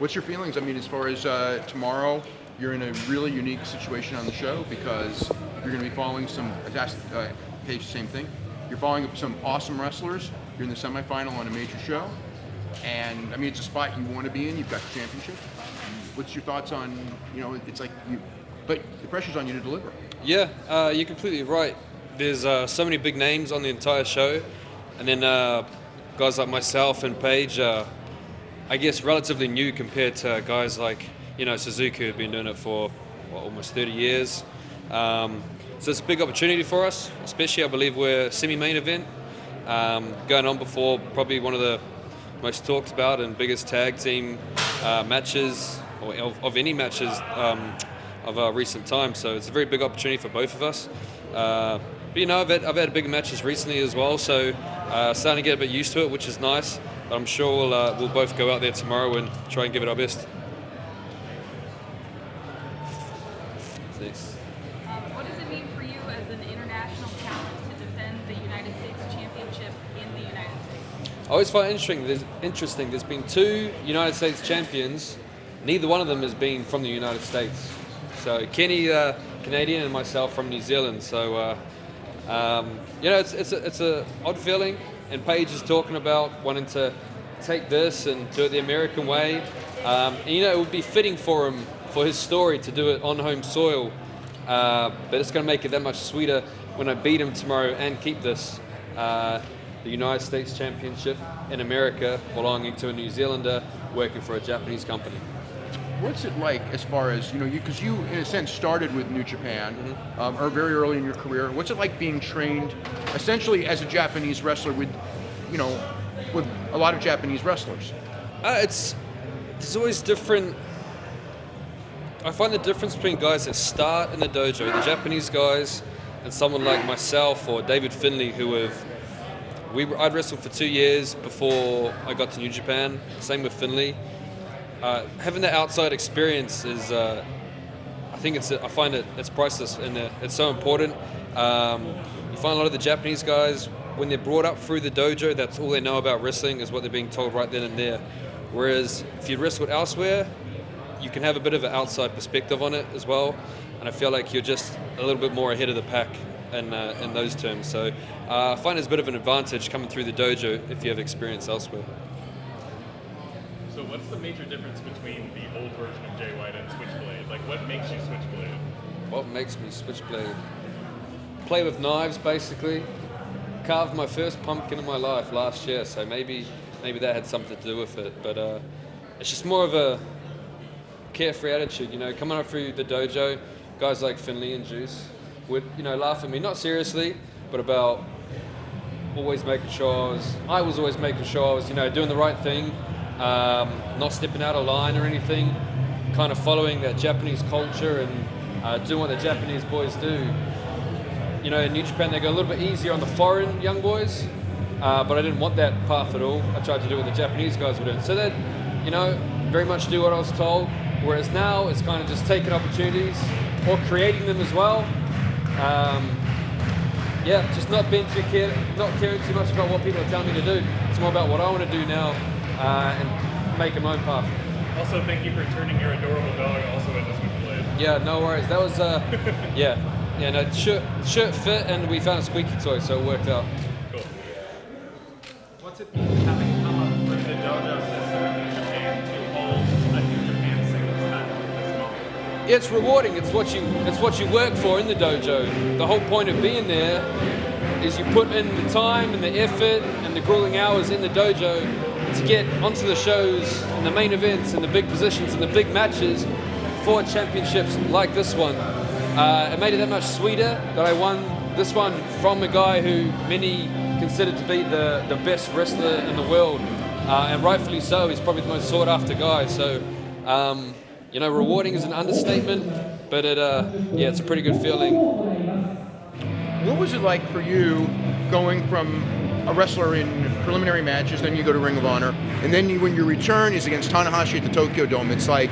What's your feelings? I mean, as far as tomorrow, you're in a really unique situation on the show because you're going to be following Page, same thing. You're following some awesome wrestlers. You're in the semifinal on a major show. And, I mean, it's a spot you want to be in. You've got the championship. What's your thoughts on, it's like but the pressure's on you to deliver. Yeah, you're completely right. There's so many big names on the entire show. And then guys like myself and Page, I guess relatively new compared to guys like, Suzuki, who've been doing it for almost 30 years. So it's a big opportunity for us, especially I believe we're semi-main event. Going on before probably one of the most talked about and biggest tag team matches, or of any matches of recent times. So it's a very big opportunity for both of us. But I've had bigger matches recently as well, so starting to get a bit used to it, which is nice. But I'm sure we'll both go out there tomorrow and try and give it our best. Thanks. What does it mean for you as an international talent to defend the United States Championship in the United States? I always find it interesting. There's been 2 United States champions. Neither one of them has been from the United States. So Kenny, Canadian, and myself from New Zealand. So it's a odd feeling. And Paige is talking about wanting to take this and do it the American way. And it would be fitting for him, for his story, to do it on home soil. But it's going to make it that much sweeter when I beat him tomorrow and keep this. The United States Championship in America belonging to a New Zealander working for a Japanese company. What's it like as far as, because you, in a sense, started with New Japan, or very early in your career. What's it like being trained essentially as a Japanese wrestler with a lot of Japanese wrestlers? There's always different. I find the difference between guys that start in the dojo, the Japanese guys, and someone like myself or David Finlay, I'd wrestled for 2 years before I got to New Japan. Same with Finlay. Having that outside experience is, I find it's priceless and it's so important. You find a lot of the Japanese guys, when they're brought up through the dojo, that's all they know about wrestling is what they're being told right then and there. Whereas if you wrestle elsewhere, you can have a bit of an outside perspective on it as well. And I feel like you're just a little bit more ahead of the pack in those terms. So I find it's a bit of an advantage coming through the dojo if you have experience elsewhere. So what's the major difference between the old version of Jay White and Switchblade? Like, what makes you Switchblade? What makes me Switchblade? Play with knives, basically. Carved my first pumpkin in my life last year, so maybe that had something to do with it. But it's just more of a carefree attitude, coming up through the dojo. Guys like Finlay and Juice would, laugh at me, not seriously, but about always making sure I was always making sure I was, doing the right thing. Not stepping out of line or anything, kind of following that Japanese culture and doing what the Japanese boys do. In New Japan they go a little bit easier on the foreign young boys, but I didn't want that path at all. I tried to do what the Japanese guys were doing. So that, very much do what I was told, whereas now it's kind of just taking opportunities or creating them as well. Just not caring too much about what people are telling me to do. It's more about what I want to do now. And make my own path. Also, thank you for turning your adorable dog also into Switchblade. Yeah, no worries. That was, shirt fit, and we found a squeaky toy, so it worked out. Cool. What's it mean having come up through the dojo system in New Japan to hold a New Japan singles title at this moment? It's rewarding. It's what you work for in the dojo. The whole point of being there is you put in the time and the effort and the grueling hours in the dojo to get onto the shows and the main events and the big positions and the big matches for championships like this one. It made it that much sweeter that I won this one from a guy who many consider to be the best wrestler in the world, and rightfully so. He's probably the most sought after guy. So, rewarding is an understatement, but it's a pretty good feeling. What was it like for you going from a wrestler in preliminary matches, then you go to Ring of Honor, and then when you return is against Tanahashi at the Tokyo Dome? It's like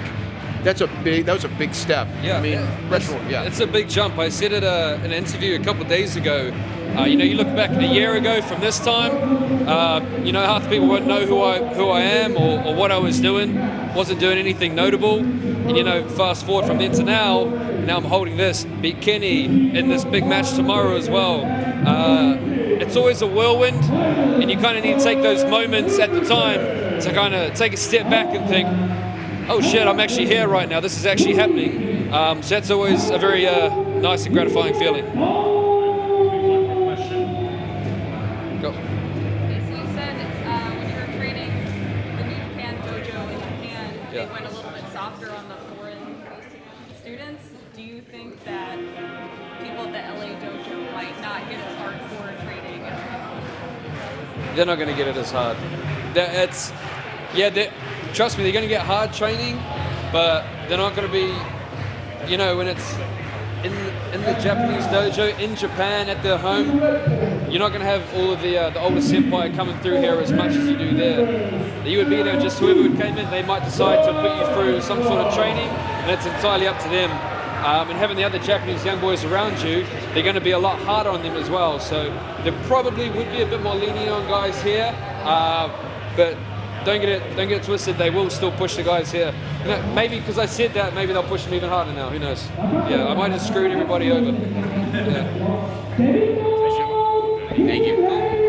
that was a big step. Yeah, I mean, it's a big jump. I said at an interview a couple of days ago You look back a year ago from this time, half the people wouldn't know who I am or what I was doing. Wasn't doing anything notable. And fast forward from then to now I'm holding this, beat Kenny in this big match tomorrow as well. It's always a whirlwind, and you kind of need to take those moments at the time to kind of take a step back and think, oh shit, I'm actually here right now. This is actually happening. So that's always a very nice and gratifying feeling. Go. Okay, so you said when you were training the New Japan Dojo in Japan, Yeah. they went a little bit softer on the foreign students. Do you think that people at the LA Dojo might not get as hardcore training as people? They're not going to get it as hard. Trust me, they're going to get hard training, but they're not going to be, when it's in the Japanese dojo, in Japan, at their home, you're not going to have all of the older senpai coming through here as much as you do there. You would be there, just whoever came in, they might decide to put you through some sort of training, and it's entirely up to them. And having the other Japanese young boys around you, they're going to be a lot harder on them as well. So there probably would be a bit more lenient on guys here, but don't get it twisted. They will still push the guys here. Maybe because I said that, maybe they'll push them even harder now. Who knows? Yeah, I might have screwed everybody over. Yeah. Thank you.